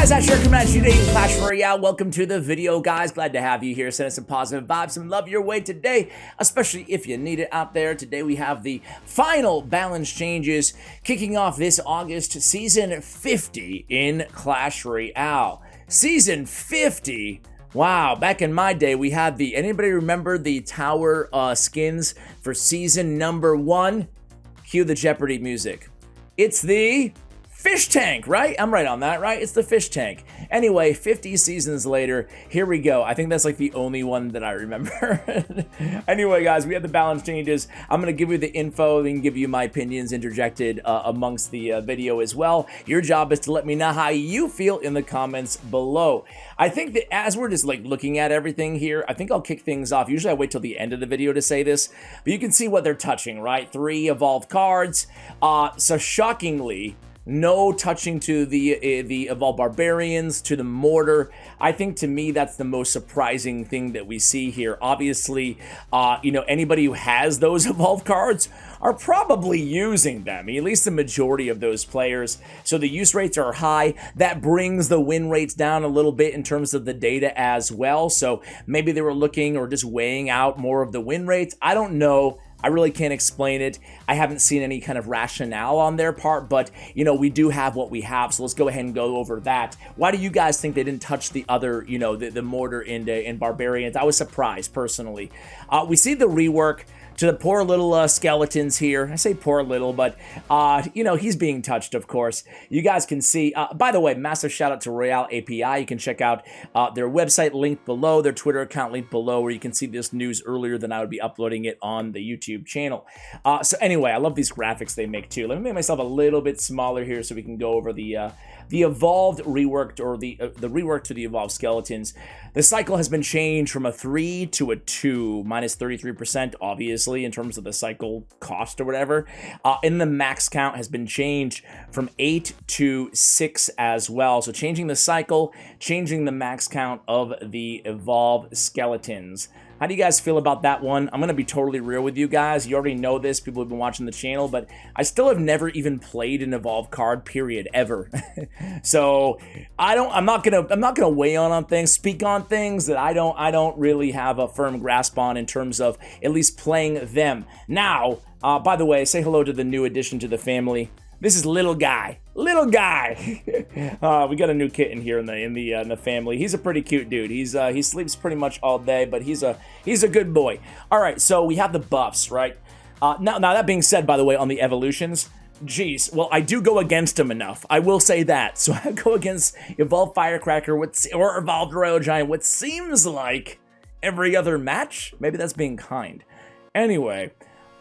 guys, Asher coming at you today in Clash Royale. Welcome to the video, guys. Glad to have you here. Send us some positive vibes, some love your way today, especially if you need it out there. Today we have the final balance changes kicking off this August, Season 50 in Clash Royale. Season 50? Wow, back in my day, we had the, anybody remember the tower skins for season number 1? Cue the Jeopardy music. It's the fish tank, right? I'm right on that, right? It's the fish tank. Anyway, 50 seasons later, here we go. I think that's like the only one that I remember. Anyway, guys, we have the balance changes. I'm going to give you the info and give you my opinions interjected amongst the video as well. Your job is to let me know how you feel in the comments below. I think that as we're just like looking at everything here, I think I'll kick things off. Usually I wait till the end of the video to say this, but you can see what they're touching, right? 3 evolved cards. So shockingly, no touching to the Evolved Barbarians, to the Mortar. I think to me that's the most surprising thing that we see here. Obviously, you know, anybody who has those Evolved cards are probably using them, at least the majority of those players. So the use rates are high. That brings the win rates down a little bit in terms of the data as well. So maybe they were looking or just weighing out more of the win rates. I don't know. I really can't explain it. I haven't seen any kind of rationale on their part, but, you know, we do have what we have, so let's go ahead and go over that. Why do you guys think they didn't touch the other, you know, the Mortar and Barbarians? I was surprised, personally. We see the rework to the poor little skeletons here. I say poor little, but, you know, he's being touched, of course. You guys can see, by the way, massive shout out to Royale API. You can check out their website linked below, their Twitter account linked below, where you can see this news earlier than I would be uploading it on the YouTube channel. So anyway, I love these graphics they make too. Let me make myself a little bit smaller here so we can go over the evolved reworked, or the rework to the evolved skeletons. The cycle has been changed from a 3 to a 2, minus 33%, obviously, in terms of the cycle cost or whatever. And the max count has been changed from 8 to 6 as well. So changing the cycle, changing the max count of the evolved skeletons. How do you guys feel about that one? I'm going to be totally real with you guys. You already know this, people have been watching the channel, but I still have never even played an evolved card, period, ever. So I'm not gonna weigh on things, speak on things that I don't really have a firm grasp on in terms of at least playing them. Now, by the way, say hello to the new addition to the family. This is Little Guy. Little Guy. We got a new kitten here in the family. He's a pretty cute dude. He sleeps pretty much all day, but he's a good boy. All right, so we have the buffs, right? Now that being said, by the way, on the evolutions, geez, well, I do go against him enough. I will say that. So I go against Evolved Firecracker or Evolved Royal Giant, what seems like every other match. Maybe that's being kind. Anyway,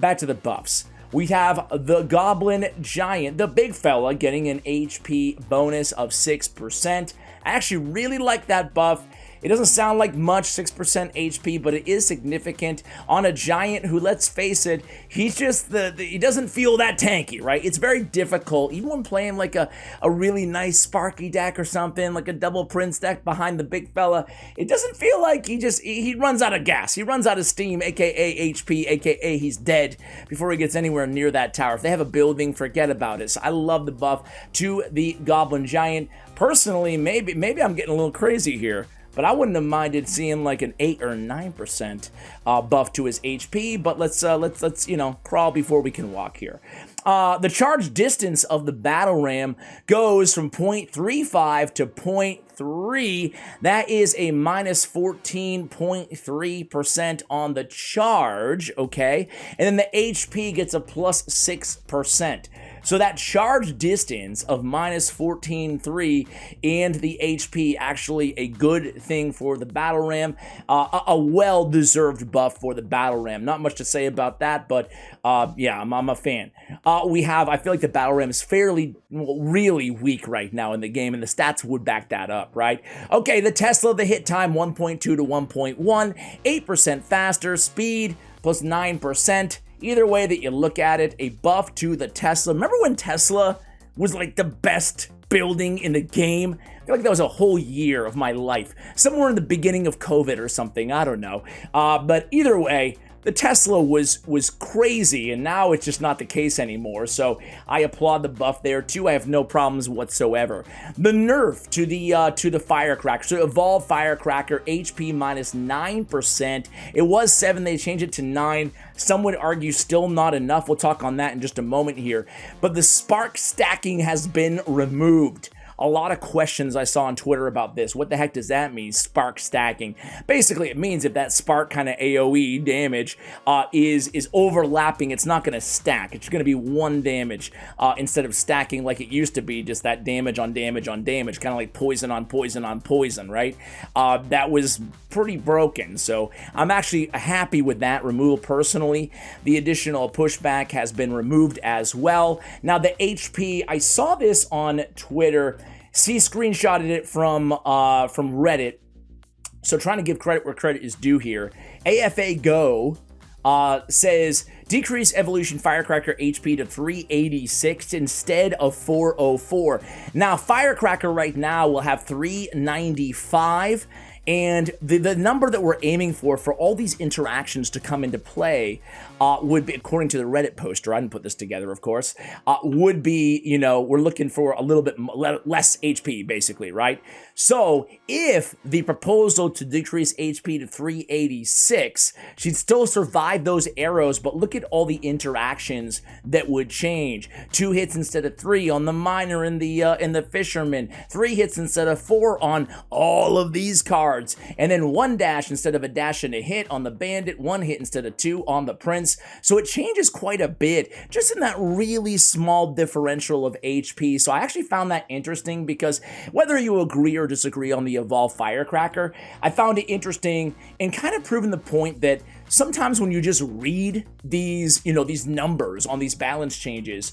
back to the buffs. We have the Goblin Giant, the big fella, getting an HP bonus of 6%. I actually really like that buff. It doesn't sound like much, 6% HP, but it is significant on a giant who, let's face it, he's just he doesn't feel that tanky, right? It's very difficult, even when playing like a really nice Sparky deck or something, like a double Prince deck behind the big fella. It doesn't feel like he runs out of gas. He runs out of steam, aka HP, aka he's dead before he gets anywhere near that tower. If they have a building, forget about it. So I love the buff to the Goblin Giant. Personally, maybe I'm getting a little crazy here, but I wouldn't have minded seeing like an 8 or 9% buff to his HP. But let's you know, crawl before we can walk here. The charge distance of the battle ram goes from 0.35 to 0.3. That is a minus 14.3% on the charge, okay? And then the HP gets a plus 6%. So that charge distance of minus 14.3 and the HP, actually a good thing for the battle ram. A well-deserved buff for the battle ram. Not much to say about that, but yeah, I'm a fan. I feel like the battle ram is fairly, really weak right now in the game, and the stats would back that up, right? Okay, the Tesla, the hit time 1.2 to 1.1, 8% faster, speed plus 9%. Either way that you look at it, a buff to the Tesla. Remember when Tesla was like the best building in the game? I feel like that was a whole year of my life. Somewhere in the beginning of COVID or something, I don't know. But either way, the Tesla was crazy, and now it's just not the case anymore. So I applaud the buff there too. I have no problems whatsoever. The nerf to the Firecracker, so Evolve Firecracker, HP minus 9%. It was 7, they changed it to 9. Some would argue still not enough. We'll talk on that in just a moment here. But the spark stacking has been removed. A lot of questions I saw on Twitter about this. What the heck does that mean, spark stacking? Basically, it means if that spark kind of AoE damage is overlapping, it's not going to stack. It's going to be 1 damage instead of stacking like it used to be, just that damage on damage on damage, kind of like poison on poison on poison, right? That was pretty broken, so I'm actually happy with that removal personally. The additional pushback has been removed as well. Now, the HP, I saw this on Twitter. C screenshotted it from Reddit, so trying to give credit where credit is due here. AFA Go says decrease evolution Firecracker HP to 386 instead of 404. Now Firecracker right now will have 395. And the number that we're aiming for all these interactions to come into play would be, according to the Reddit poster, I didn't put this together, of course, would be, you know, we're looking for a little bit less HP, basically, right? So if the proposal to decrease HP to 386, she'd still survive those arrows, but look at all the interactions that would change. 2 hits instead of 3 on the miner and the fisherman, 3 hits instead of 4 on all of these cards, and then 1 dash instead of a dash and a hit on the bandit, 1 hit instead of 2 on the prince. So it changes quite a bit just in that really small differential of HP. So I actually found that interesting, because whether you agree or disagree on the Evolve Firecracker, I found it interesting and kind of proving the point that sometimes when you just read these, you know, these numbers on these balance changes,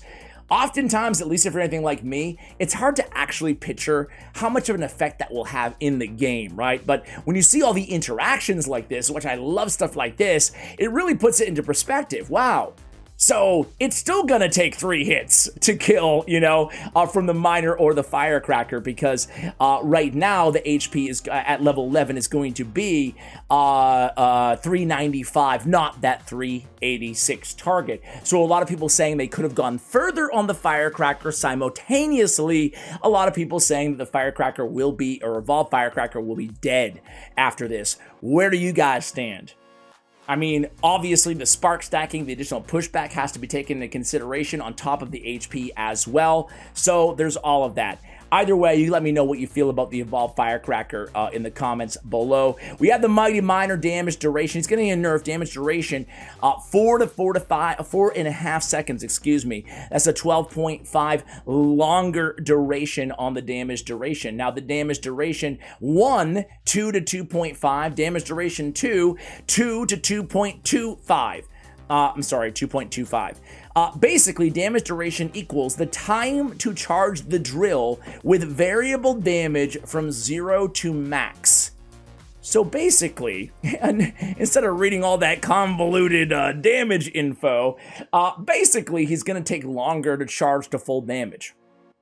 oftentimes, at least if you're anything like me, it's hard to actually picture how much of an effect that will have in the game, right? But when you see all the interactions like this, which I love stuff like this, it really puts it into perspective. Wow. So it's still gonna take 3 hits to kill, you know, from the miner or the Firecracker, because right now the HP is at level 11 is going to be 395, not that 386 target. So a lot of people saying they could have gone further on the Firecracker. Simultaneously, a lot of people saying that the Firecracker will be, or Evolved Firecracker will be dead after this. Where do you guys stand? I mean, obviously the spark stacking, the additional pushback has to be taken into consideration on top of the HP as well. So there's all of that. Either way, you let me know what you feel about the Evolved Firecracker in the comments below. We have the Mighty Miner damage duration. It's getting a nerf damage duration 4.5 seconds, excuse me. That's a 12.5 longer duration on the damage duration. Now the damage duration 1, 2 to 2.5. Damage duration 2, 2 to 2.25. I'm sorry, 2.25. Basically, damage duration equals the time to charge the drill with variable damage from 0 to max. So basically, instead of reading all that convoluted damage info, basically he's going to take longer to charge to full damage.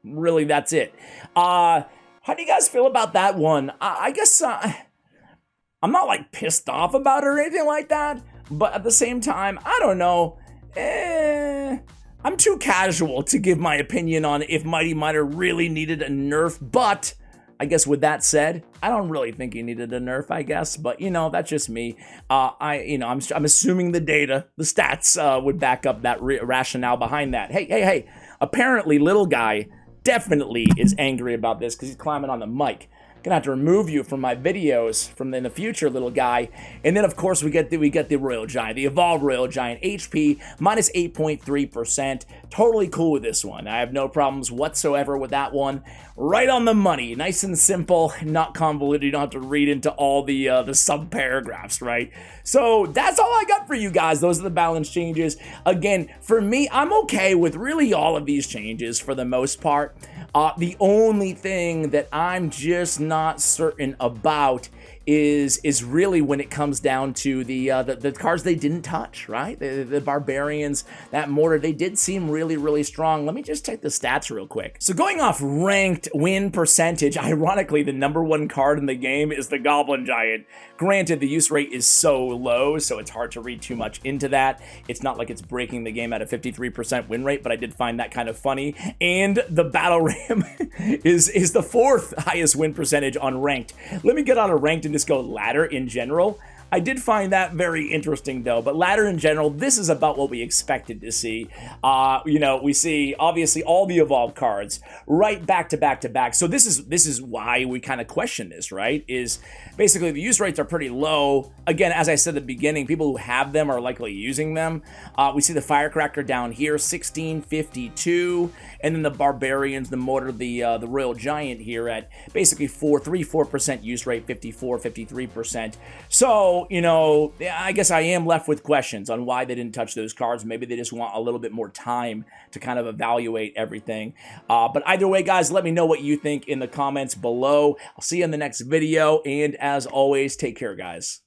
Really, that's it. How do you guys feel about that one? I guess I'm not like pissed off about it or anything like that, but at the same time, I don't know. I'm too casual to give my opinion on if Mighty Miner really needed a nerf, but I guess with that said, I don't really think he needed a nerf, I guess, but you know, that's just me. I'm assuming the data, the stats would back up that rationale behind that. Hey, apparently little guy definitely is angry about this because he's climbing on the mic. Gonna have to remove you from my videos from in the future, little guy. And then of course we get the Royal Giant, the Evolved Royal Giant, HP minus 8.3%. Totally cool with this one. I have no problems whatsoever with that one. Right on the money, nice and simple, not convoluted. You don't have to read into all the sub paragraphs, right? So that's all I got for you guys. Those are the balance changes. Again, for me, I'm okay with really all of these changes for the most part. The only thing that I'm just not certain about is really when it comes down to the cards they didn't touch, right? The barbarians, that mortar, they did seem really, really strong. Let me just check the stats real quick. So going off ranked win percentage, ironically, the #1 card in the game is the Goblin Giant. Granted, the use rate is so low, so it's hard to read too much into that. It's not like it's breaking the game at a 53% win rate, but I did find that kind of funny. And the Battle Ram is the 4th highest win percentage on ranked. Let me get on a ranked and just go ladder in general. I did find that very interesting though, but ladder in general, this is about what we expected to see. You know, we see obviously all the evolved cards right back to back to back. So this is why we kind of question this, right? Is basically the use rates are pretty low. Again, as I said at the beginning, people who have them are likely using them. We see the Firecracker down here, 1652, and then the Barbarians, the Mortar, the Royal Giant here at basically 4% use rate, 53%. So, you know, I guess I am left with questions on why they didn't touch those cards. Maybe they just want a little bit more time to kind of evaluate everything. But either way, guys, let me know what you think in the comments below. I'll see you in the next video, and as always, take care, guys.